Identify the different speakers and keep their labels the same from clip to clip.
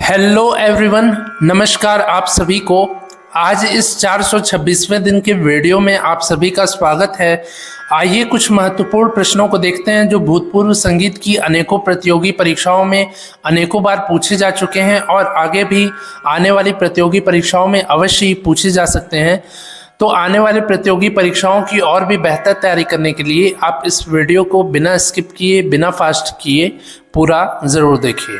Speaker 1: Hello everyone, नमस्कार आप सभी को। आज इस 426वें दिन के वीडियो में आप सभी का स्वागत है। आइए कुछ महत्वपूर्ण प्रश्नों को देखते हैं जो भूतपूर्व संगीत की अनेकों प्रतियोगी परीक्षाओं में अनेकों बार पूछे जा चुके हैं और आगे भी आने वाली प्रतियोगी परीक्षाओं में अवश्य ही पूछे जा सकते हैं। तो आने वाले प्रतियोगी परीक्षाओं की और भी बेहतर तैयारी करने के लिए आप इस वीडियो को बिना स्किप किए, बिना फास्ट किए पूरा ज़रूर देखिए।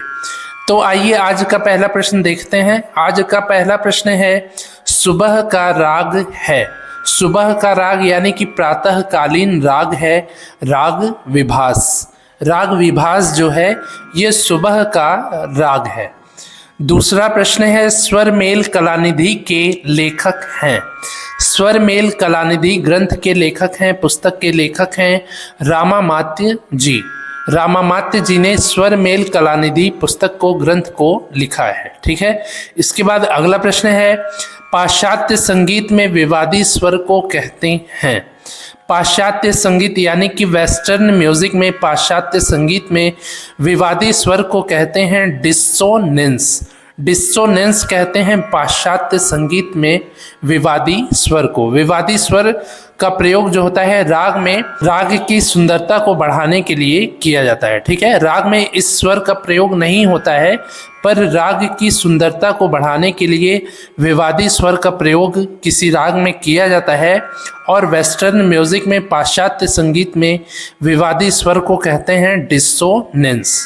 Speaker 1: तो आइए आज का पहला प्रश्न देखते हैं। आज का पहला प्रश्न है, सुबह का राग है। सुबह का राग यानी कि प्रातःकालीन राग है राग विभास। राग विभास जो है ये सुबह का राग है। दूसरा प्रश्न है, स्वर मेल कलानिधि के लेखक हैं। स्वर मेल कलानिधि ग्रंथ के लेखक हैं, पुस्तक के लेखक हैं रामामात्य जी। रामामात्य जी ने स्वर मेल कलानिधि पुस्तक को, ग्रंथ को लिखा है। ठीक है। इसके बाद अगला प्रश्न है, पाश्चात्य संगीत में विवादी स्वर को कहते हैं। पाश्चात्य संगीत यानी कि वेस्टर्न म्यूजिक में, पाश्चात्य संगीत में विवादी स्वर को कहते हैं डिसोनेंस। डिसोनेंस कहते हैं पाश्चात्य संगीत में विवादी स्वर को। विवादी स्वर का प्रयोग जो होता है राग में, राग की सुंदरता को बढ़ाने के लिए किया जाता है। ठीक है। राग में इस स्वर का प्रयोग नहीं होता है, पर राग की सुंदरता को बढ़ाने के लिए विवादी स्वर का प्रयोग किसी राग में किया जाता है और वेस्टर्न म्यूजिक में, पाश्चात्य संगीत में विवादी स्वर को कहते हैं डिसोनेंस।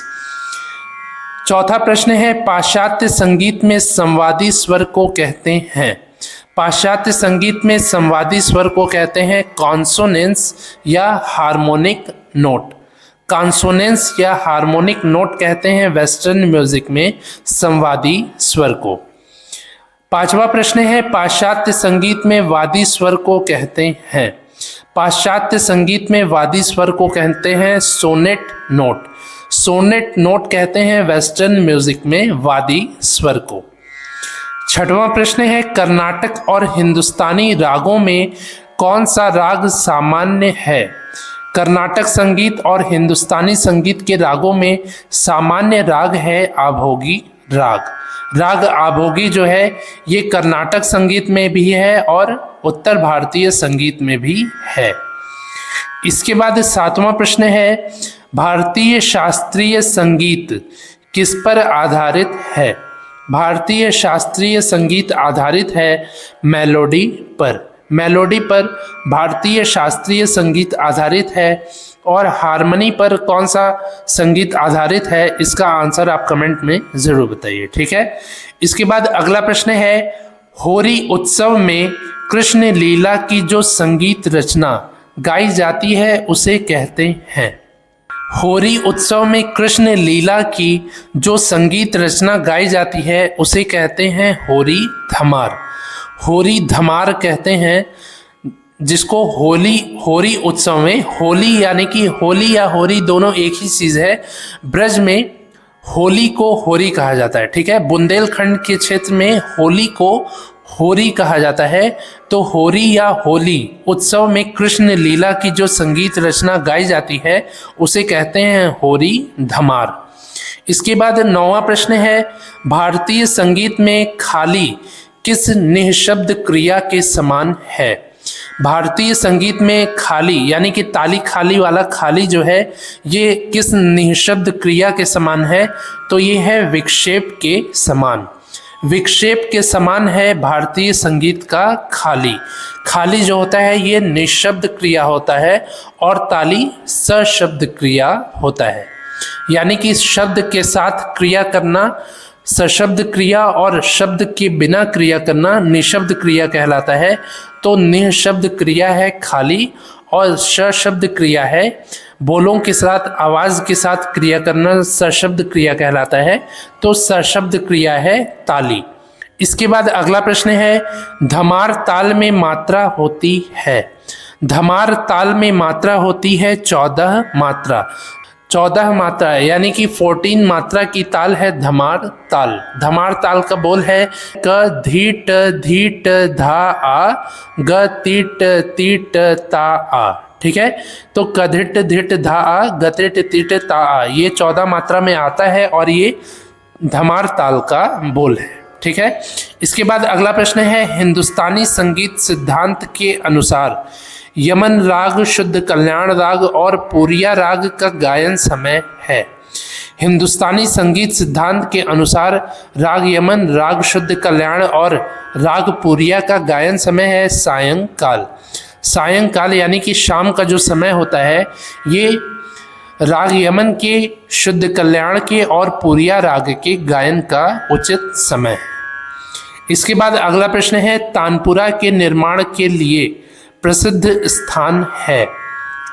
Speaker 1: चौथा प्रश्न है, पाश्चात्य संगीत में संवादी स्वर को कहते हैं। पाश्चात्य संगीत में संवादी स्वर को कहते हैं कॉन्सोनेंस या हार्मोनिक नोट। कॉन्सोनेंस या हार्मोनिक नोट कहते हैं वेस्टर्न म्यूजिक में संवादी स्वर को। पांचवा प्रश्न है, पाश्चात्य संगीत में वादी स्वर को कहते हैं। पाश्चात्य संगीत में वादी स्वर को कहते हैं सोनेट नोट। सोनेट नोट कहते हैं वेस्टर्न म्यूजिक में वादी स्वर को। छठवां प्रश्न है, कर्नाटक और हिंदुस्तानी रागों में कौन सा राग सामान्य है। कर्नाटक संगीत और हिंदुस्तानी संगीत के रागों में सामान्य राग है आभोगी राग। राग आभोगी जो है ये कर्नाटक संगीत में भी है और उत्तर भारतीय संगीत में भी है। इसके बाद सातवां प्रश्न है, भारतीय शास्त्रीय संगीत किस पर आधारित है। भारतीय शास्त्रीय संगीत आधारित है मेलोडी पर। मेलोडी पर भारतीय शास्त्रीय संगीत आधारित है। और हारमोनी पर कौन सा संगीत आधारित है, इसका आंसर आप कमेंट में ज़रूर बताइए। ठीक है। इसके बाद अगला प्रश्न है, होरी उत्सव में कृष्ण लीला की जो संगीत रचना गाई जाती है उसे कहते हैं। होरी उत्सव में कृष्ण लीला की जो संगीत रचना गाई जाती है उसे कहते हैं होरी धमार। होरी धमार कहते हैं जिसको होरी उत्सव में, होली यानी कि होली या होरी दोनों एक ही चीज़ है। ब्रज में होली को होरी कहा जाता है। ठीक है। बुंदेलखंड के क्षेत्र में होली को होरी कहा जाता है। तो होरी या होली उत्सव में कृष्ण लीला की जो संगीत रचना गाई जाती है उसे कहते हैं होरी धमार। इसके बाद नौवां प्रश्न है, भारतीय संगीत में खाली किस निःशब्द क्रिया के समान है। भारतीय संगीत में खाली यानी कि ताली खाली वाला खाली जो है ये किस निःशब्द क्रिया के समान है, तो ये है विक्षेप के समान। विक्षेप के समान है भारतीय संगीत का खाली। खाली जो होता है ये निःशब्द क्रिया होता है और ताली सशब्द क्रिया होता है। यानी कि शब्द के साथ क्रिया करना सशब्द क्रिया और शब्द के बिना क्रिया करना निःशब्द क्रिया कहलाता है। तो निःशब्द क्रिया है खाली और सशब्द क्रिया है बोलों के साथ, आवाज़ के साथ क्रिया करना सशब्द क्रिया कहलाता है। तो सशब्द क्रिया है ताली। इसके बाद अगला प्रश्न है, धमार ताल में मात्रा होती है। धमार ताल में मात्रा होती है 14 मात्रा। 14 मात्रा यानी कि 14 मात्रा की ताल है धमार ताल। धमार ताल का बोल है क धीट धीट धा आ ग तीट तीट ता आ। ठीक है। तो कधिट धिट धा आ गतिट तिट ता आ ये 14 मात्रा में आता है और ये धमार ताल का बोल है। ठीक है, इसके बाद अगला प्रश्न है, हिंदुस्तानी संगीत सिद्धांत के अनुसार यमन राग, शुद्ध कल्याण राग और पूरिया राग का गायन समय है। हिंदुस्तानी संगीत सिद्धांत के अनुसार राग यमन, राग शुद्ध कल्याण और राग पूरिया का गायन समय है सायंकाल। सायंकाल यानी कि शाम का जो समय होता है, ये राग यमन के, शुद्ध कल्याण के और पूरिया राग के गायन का उचित समय है। इसके बाद अगला प्रश्न है, तानपुरा के निर्माण के लिए प्रसिद्ध स्थान है।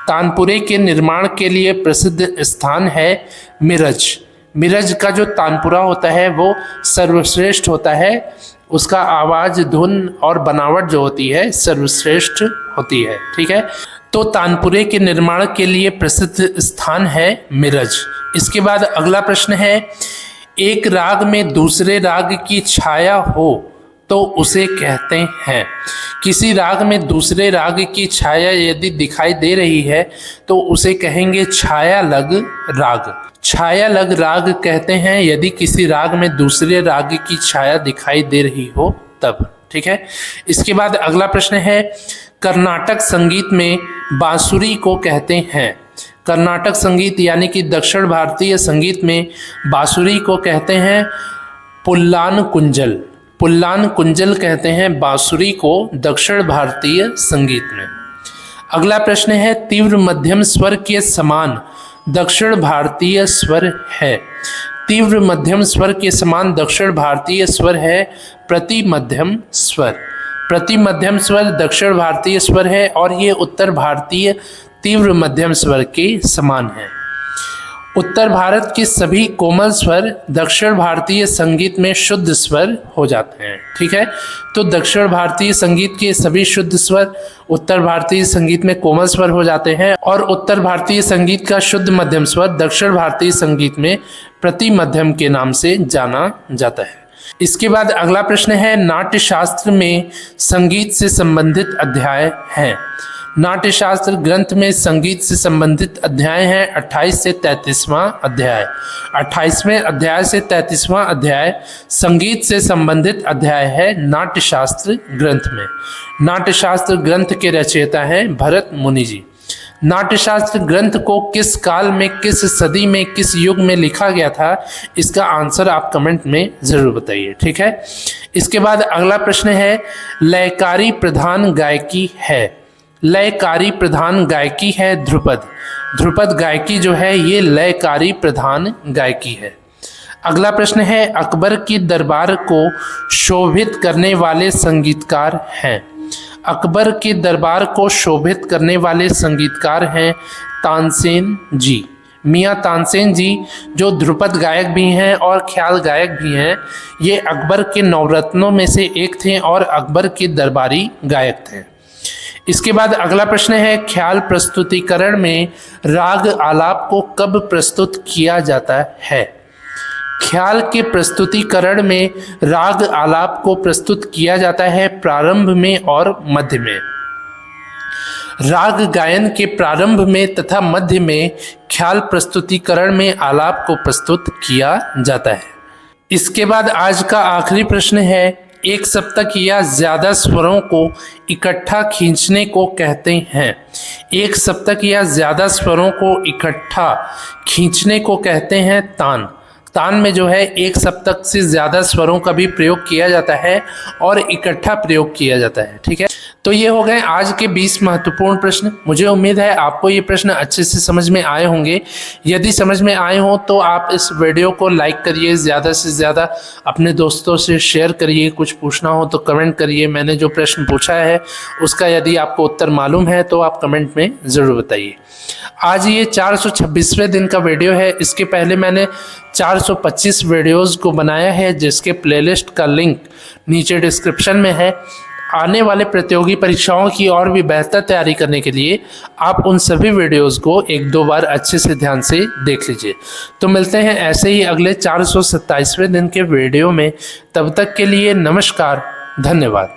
Speaker 1: तानपुरे के निर्माण के लिए प्रसिद्ध स्थान है मिरज। मिरज का जो तानपुरा होता है वो सर्वश्रेष्ठ होता है, उसका आवाज़, धुन और बनावट जो होती है सर्वश्रेष्ठ होती है। ठीक है, तो तानपुरे के निर्माण के लिए प्रसिद्ध स्थान है मिरज। इसके बाद अगला प्रश्न है, एक राग में दूसरे राग की छाया हो तो उसे कहते हैं। किसी राग में दूसरे राग की छाया यदि दिखाई दे रही है तो उसे कहेंगे छाया लग राग। छाया लग राग कहते हैं यदि किसी राग में दूसरे राग की छाया दिखाई दे रही हो तब। ठीक है, इसके बाद अगला प्रश्न है, कर्नाटक संगीत में बांसुरी को कहते हैं। कर्नाटक संगीत यानी कि दक्षिण भारतीय संगीत में बांसुरी को कहते हैं पुल्लान कुंजल। पुल्लान कुंजल कहते हैं बांसुरी को दक्षिण भारतीय संगीत में। अगला प्रश्न है, तीव्र मध्यम स्वर के समान दक्षिण भारतीय स्वर है। तीव्र मध्यम स्वर के समान दक्षिण भारतीय स्वर है प्रति मध्यम स्वर। प्रति मध्यम स्वर दक्षिण भारतीय स्वर है और ये उत्तर भारतीय तीव्र मध्यम स्वर के समान है। उत्तर भारत के सभी कोमल स्वर दक्षिण भारतीय संगीत में शुद्ध स्वर हो जाते हैं। ठीक है, तो दक्षिण भारतीय संगीत के सभी शुद्ध स्वर उत्तर भारतीय संगीत में कोमल स्वर हो जाते हैं और उत्तर भारतीय संगीत का शुद्ध मध्यम स्वर दक्षिण भारतीय संगीत में प्रति मध्यम के नाम से जाना जाता है। इसके बाद अगला प्रश्न है, नाट्य शास्त्र में संगीत से संबंधित अध्याय हैं। नाट्य शास्त्र ग्रंथ में संगीत से संबंधित अध्याय हैं 28 से 33वां अध्याय। 28वें अध्याय से 33वां अध्याय संगीत से संबंधित अध्याय है नाट्य शास्त्र ग्रंथ में। नाट्य शास्त्र ग्रंथ के रचयिता हैं भरत मुनि जी। नाट्य शास्त्र ग्रंथ को किस काल में, किस सदी में, किस युग में लिखा गया था, इसका आंसर आप कमेंट में ज़रूर बताइए। ठीक है, इसके बाद अगला प्रश्न है, लयकारी प्रधान गायकी है। लयकारी प्रधान गायकी है ध्रुपद। ध्रुपद गायकी जो है ये लयकारी प्रधान गायकी है। अगला प्रश्न है, अकबर की दरबार को शोभित करने वाले संगीतकार हैं। अकबर के दरबार को शोभित करने वाले संगीतकार हैं तानसेन जी। मियाँ तानसेन जी जो ध्रुपद गायक भी हैं और ख्याल गायक भी हैं, ये अकबर के नवरत्नों में से एक थे और अकबर के दरबारी गायक थे। इसके बाद अगला प्रश्न है, ख्याल प्रस्तुतिकरण में राग आलाप को कब प्रस्तुत किया जाता है। ख्याल के प्रस्तुतिकरण में राग आलाप को प्रस्तुत किया जाता है प्रारंभ में और मध्य में। राग गायन के प्रारंभ में तथा मध्य में ख्याल प्रस्तुतिकरण में आलाप को प्रस्तुत किया जाता है। इसके बाद आज का आखिरी प्रश्न है, एक सप्तक या ज़्यादा स्वरों को इकट्ठा खींचने को कहते हैं। एक सप्तक या ज़्यादा स्वरों को इकट्ठा खींचने को कहते हैं तान। तान में जो है एक सप्तक से ज़्यादा स्वरों का भी प्रयोग किया जाता है और इकट्ठा प्रयोग किया जाता है। ठीक है, तो ये हो गए आज के 20 महत्वपूर्ण प्रश्न। मुझे उम्मीद है आपको ये प्रश्न अच्छे से समझ में आए होंगे। यदि समझ में आए हों तो आप इस वीडियो को लाइक करिए, ज़्यादा से ज़्यादा अपने दोस्तों से शेयर करिए। कुछ पूछना हो तो कमेंट करिए। मैंने जो प्रश्न पूछा है उसका यदि आपको उत्तर मालूम है तो आप कमेंट में ज़रूर बताइए। आज ये 426वें दिन का वीडियो है। इसके पहले मैंने 425 वीडियोज़ को बनाया है जिसके प्लेलिस्ट का लिंक नीचे डिस्क्रिप्शन में है। आने वाले प्रतियोगी परीक्षाओं की और भी बेहतर तैयारी करने के लिए आप उन सभी वीडियोज़ को एक दो बार अच्छे से ध्यान से देख लीजिए। तो मिलते हैं ऐसे ही अगले 427वें दिन के वीडियो में। तब तक के लिए नमस्कार, धन्यवाद।